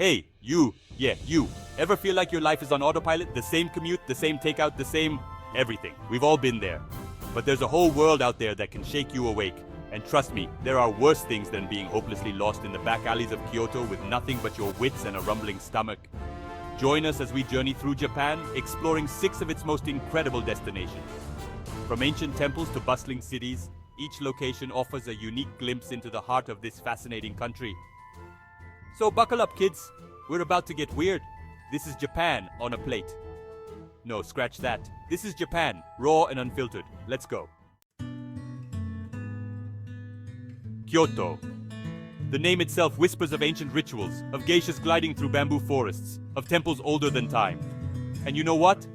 Hey, you, yeah, you. Ever feel like your life is on autopilot? The same commute, the same takeout, the same everything. We've all been there. But there's a whole world out there that can shake you awake. And trust me, there are worse things than being hopelessly lost in the back alleys of Kyoto with nothing but your wits and a rumbling stomach. Join us as we journey through Japan, exploring 6 of its most incredible destinations. From ancient temples to bustling cities, each location offers a unique glimpse into the heart of this fascinating country. So buckle up, kids. We're about to get weird. This is Japan on a plate. No, scratch that. This is Japan, raw and unfiltered. Let's go. Kyoto. The name itself whispers of ancient rituals, of geishas gliding through bamboo forests, of temples older than time. And you know what?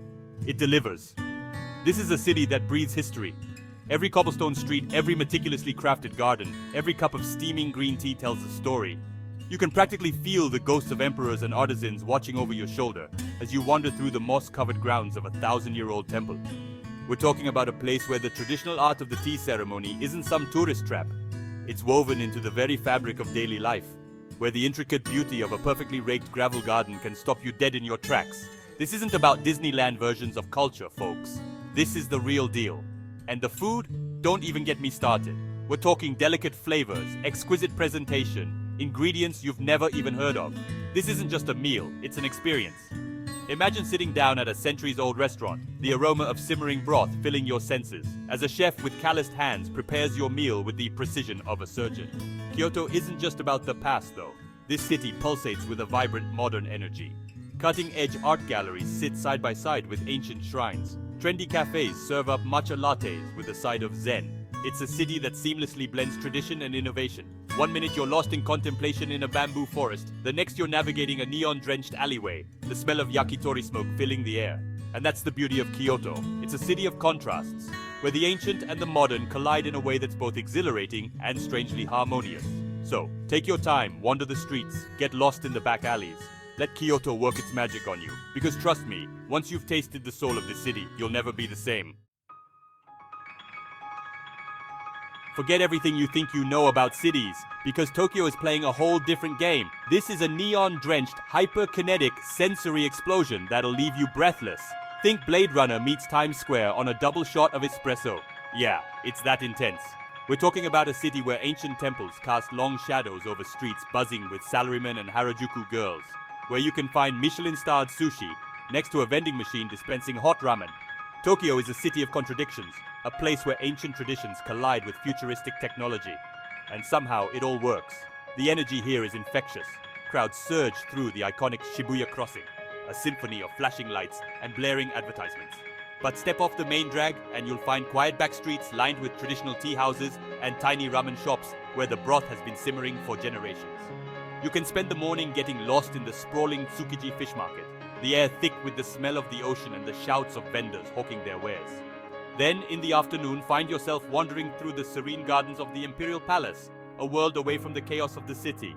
It delivers. This is a city that breathes history. Every cobblestone street, every meticulously crafted garden, every cup of steaming green tea tells a story. You can practically feel the ghosts of emperors and artisans watching over your shoulder as you wander through the moss-covered grounds of a 1,000-year-old temple. We're talking about a place where the traditional art of the tea ceremony isn't some tourist trap. It's woven into the very fabric of daily life, where the intricate beauty of a perfectly raked gravel garden can stop you dead in your tracks. This isn't about Disneyland versions of culture, folks. This is the real deal. And the food? Don't even get me started. We're talking delicate flavors, exquisite presentation, ingredients you've never even heard of. This isn't just a meal, it's an experience. Imagine sitting down at a centuries-old restaurant, the aroma of simmering broth filling your senses, as a chef with calloused hands prepares your meal with the precision of a surgeon. Kyoto isn't just about the past, though. This city pulsates with a vibrant modern energy. Cutting-edge art galleries sit side by side with ancient shrines. Trendy cafes serve up matcha lattes with a side of zen. It's a city that seamlessly blends tradition and innovation. One minute you're lost in contemplation in a bamboo forest, the next you're navigating a neon-drenched alleyway, the smell of yakitori smoke filling the air. And that's the beauty of Kyoto. It's a city of contrasts, where the ancient and the modern collide in a way that's both exhilarating and strangely harmonious. So, take your time, wander the streets, get lost in the back alleys. Let Kyoto work its magic on you, because trust me, once you've tasted the soul of the city, you'll never be the same. Forget everything you think you know about cities, because Tokyo is playing a whole different game. This is a neon-drenched, hyper-kinetic sensory explosion that'll leave you breathless. Think Blade Runner meets Times Square on a double shot of espresso. Yeah, it's that intense. We're talking about a city where ancient temples cast long shadows over streets buzzing with salarymen and Harajuku girls, where you can find Michelin-starred sushi next to a vending machine dispensing hot ramen. Tokyo is a city of contradictions, a place where ancient traditions collide with futuristic technology. And somehow it all works. The energy here is infectious. Crowds surge through the iconic Shibuya crossing, a symphony of flashing lights and blaring advertisements. But step off the main drag and you'll find quiet back streets lined with traditional tea houses and tiny ramen shops where the broth has been simmering for generations. You can spend the morning getting lost in the sprawling Tsukiji fish market, the air thick with the smell of the ocean and the shouts of vendors hawking their wares. Then, in the afternoon, find yourself wandering through the serene gardens of the Imperial Palace, a world away from the chaos of the city.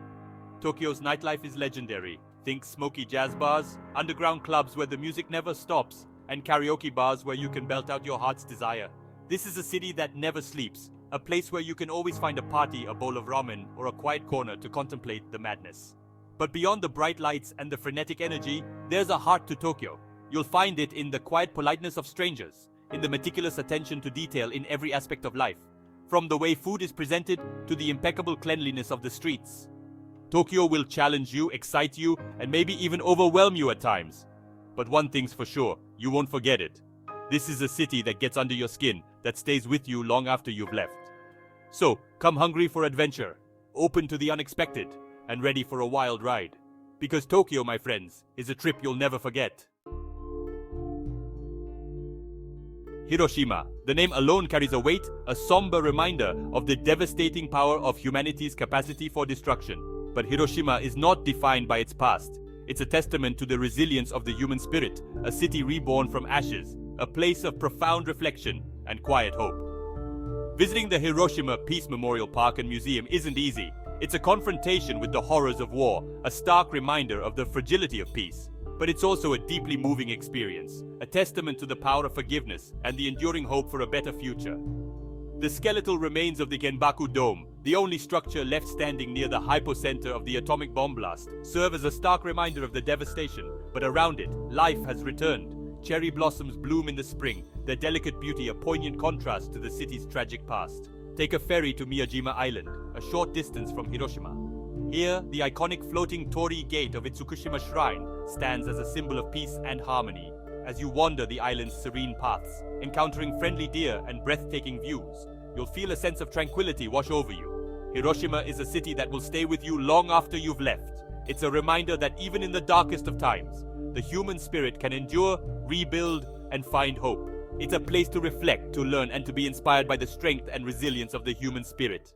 Tokyo's nightlife is legendary. Think smoky jazz bars, underground clubs where the music never stops, and karaoke bars where you can belt out your heart's desire. This is a city that never sleeps, a place where you can always find a party, a bowl of ramen, or a quiet corner to contemplate the madness. But beyond the bright lights and the frenetic energy, there's a heart to Tokyo. You'll find it in the quiet politeness of strangers, in the meticulous attention to detail in every aspect of life, from the way food is presented to the impeccable cleanliness of the streets. Tokyo will challenge you, excite you, and maybe even overwhelm you at times. But one thing's for sure, you won't forget it. This is a city that gets under your skin, that stays with you long after you've left. So, come hungry for adventure, open to the unexpected, and ready for a wild ride. Because Tokyo, my friends, is a trip you'll never forget. Hiroshima. The name alone carries a weight, a somber reminder of the devastating power of humanity's capacity for destruction. But Hiroshima is not defined by its past. It's a testament to the resilience of the human spirit, a city reborn from ashes, a place of profound reflection and quiet hope. Visiting the Hiroshima Peace Memorial Park and Museum isn't easy. It's a confrontation with the horrors of war, a stark reminder of the fragility of peace. But it's also a deeply moving experience, a testament to the power of forgiveness and the enduring hope for a better future. The skeletal remains of the Genbaku Dome, the only structure left standing near the hypocenter of the atomic bomb blast, serve as a stark reminder of the devastation, but around it, life has returned. Cherry blossoms bloom in the spring, their delicate beauty a poignant contrast to the city's tragic past. Take a ferry to Miyajima Island, a short distance from Hiroshima. Here, the iconic floating torii gate of Itsukushima Shrine stands as a symbol of peace and harmony. As you wander the island's serene paths, encountering friendly deer and breathtaking views, you'll feel a sense of tranquility wash over you. Hiroshima is a city that will stay with you long after you've left. It's a reminder that even in the darkest of times, the human spirit can endure, rebuild, and find hope. It's a place to reflect, to learn, and to be inspired by the strength and resilience of the human spirit.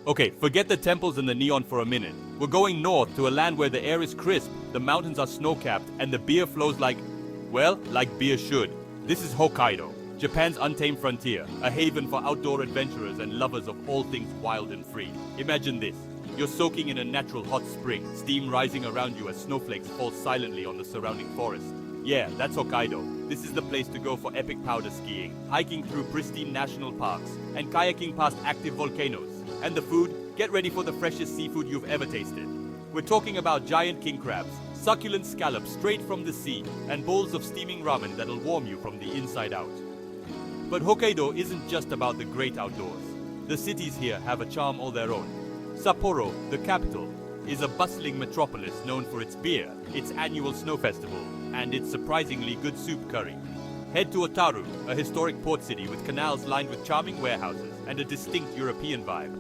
Okay, forget the temples and the neon for a minute. We're going north to a land where the air is crisp, the mountains are snow-capped, and the beer flows like beer should. This is Hokkaido, Japan's untamed frontier, a haven for outdoor adventurers and lovers of all things wild and free. Imagine this. You're soaking in a natural hot spring, steam rising around you as snowflakes fall silently on the surrounding forest. Yeah, that's Hokkaido. This is the place to go for epic powder skiing, hiking through pristine national parks, and kayaking past active volcanoes. And the food? Get ready for the freshest seafood you've ever tasted. We're talking about giant king crabs, succulent scallops straight from the sea, and bowls of steaming ramen that'll warm you from the inside out. But Hokkaido isn't just about the great outdoors. The cities here have a charm all their own. Sapporo, the capital, is a bustling metropolis known for its beer, its annual snow festival, and its surprisingly good soup curry. Head to Otaru, a historic port city with canals lined with charming warehouses and a distinct European vibe.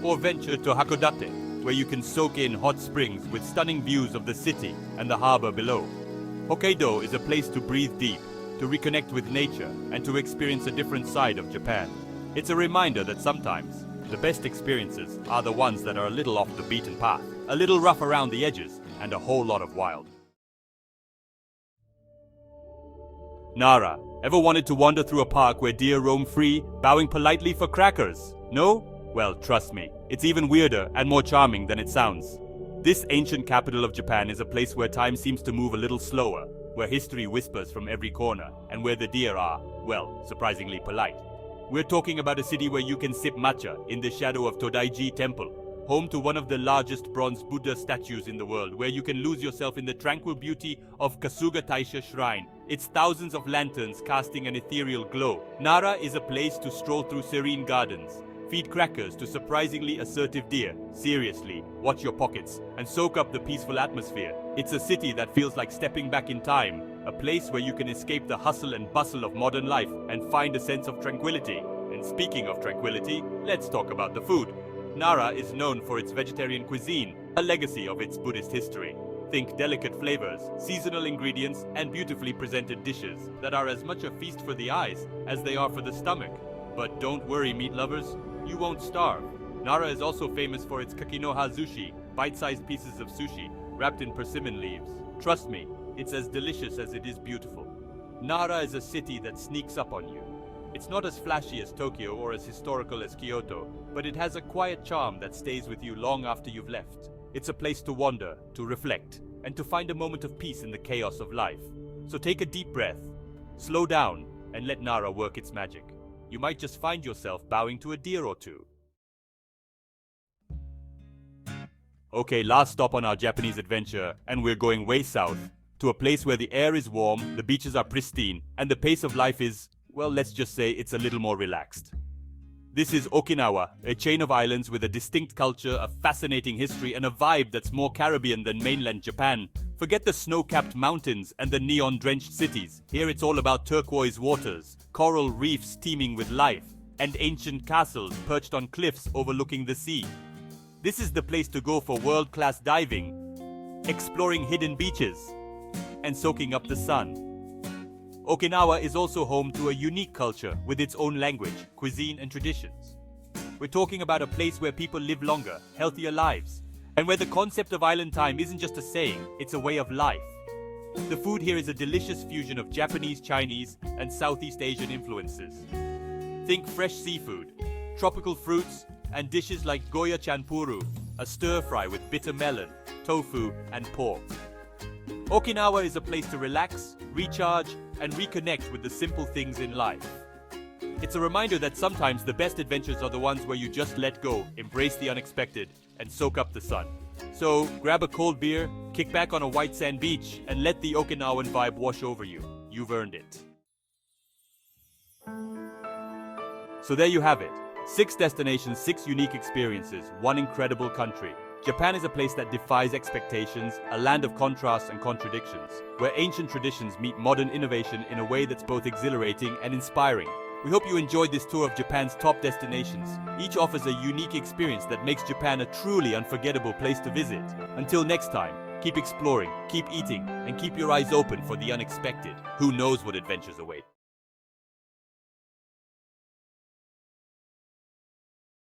Or venture to Hakodate, where you can soak in hot springs with stunning views of the city and the harbor below. Hokkaido is a place to breathe deep, to reconnect with nature, and to experience a different side of Japan. It's a reminder that sometimes the best experiences are the ones that are a little off the beaten path, a little rough around the edges, and a whole lot of wild. Nara, ever wanted to wander through a park where deer roam free, bowing politely for crackers? No? Well, trust me, it's even weirder and more charming than it sounds. This ancient capital of Japan is a place where time seems to move a little slower, where history whispers from every corner, and where the deer are, well, surprisingly polite. We're talking about a city where you can sip matcha in the shadow of Todaiji Temple, home to one of the largest bronze Buddha statues in the world, where you can lose yourself in the tranquil beauty of Kasuga Taisha Shrine, its thousands of lanterns casting an ethereal glow. Nara is a place to stroll through serene gardens, feed crackers to surprisingly assertive deer, seriously, watch your pockets, and soak up the peaceful atmosphere. It's a city that feels like stepping back in time, a place where you can escape the hustle and bustle of modern life and find a sense of tranquility. And speaking of tranquility, let's talk about the food. Nara is known for its vegetarian cuisine, a legacy of its Buddhist history. Think delicate flavors, seasonal ingredients, and beautifully presented dishes that are as much a feast for the eyes as they are for the stomach. But don't worry, meat lovers, you won't starve. Nara is also famous for its kakinoha sushi, bite-sized pieces of sushi wrapped in persimmon leaves. Trust me, it's as delicious as it is beautiful. Nara is a city that sneaks up on you. It's not as flashy as Tokyo or as historical as Kyoto, but it has a quiet charm that stays with you long after you've left. It's a place to wander, to reflect, and to find a moment of peace in the chaos of life. So take a deep breath, slow down, and let Nara work its magic. You might just find yourself bowing to a deer or two. Okay, last stop on our Japanese adventure, and we're going way south, to a place where the air is warm, the beaches are pristine, and the pace of life is, well, let's just say it's a little more relaxed. This is Okinawa, a chain of islands with a distinct culture, a fascinating history, and a vibe that's more Caribbean than mainland Japan. Forget the snow-capped mountains and the neon-drenched cities. Here it's all about turquoise waters, coral reefs teeming with life, and ancient castles perched on cliffs overlooking the sea. This is the place to go for world-class diving, exploring hidden beaches, and soaking up the sun. Okinawa is also home to a unique culture with its own language, cuisine, and traditions. We're talking about a place where people live longer, healthier lives, and where the concept of island time isn't just a saying, it's a way of life. The food here is a delicious fusion of Japanese, Chinese, and Southeast Asian influences. Think fresh seafood, tropical fruits, and dishes like goya chanpuru, a stir-fry with bitter melon, tofu, and pork. Okinawa is a place to relax, recharge, and reconnect with the simple things in life. It's a reminder that sometimes the best adventures are the ones where you just let go, embrace the unexpected, and soak up the sun. So grab a cold beer, kick back on a white sand beach, and let the Okinawan vibe wash over you. You've earned it. So there you have it. 6 destinations, 6 unique experiences, 1 incredible country. Japan is a place that defies expectations, a land of contrasts and contradictions, where ancient traditions meet modern innovation in a way that's both exhilarating and inspiring. We hope you enjoyed this tour of Japan's top destinations. Each offers a unique experience that makes Japan a truly unforgettable place to visit. Until next time, keep exploring, keep eating, and keep your eyes open for the unexpected. Who knows what adventures await?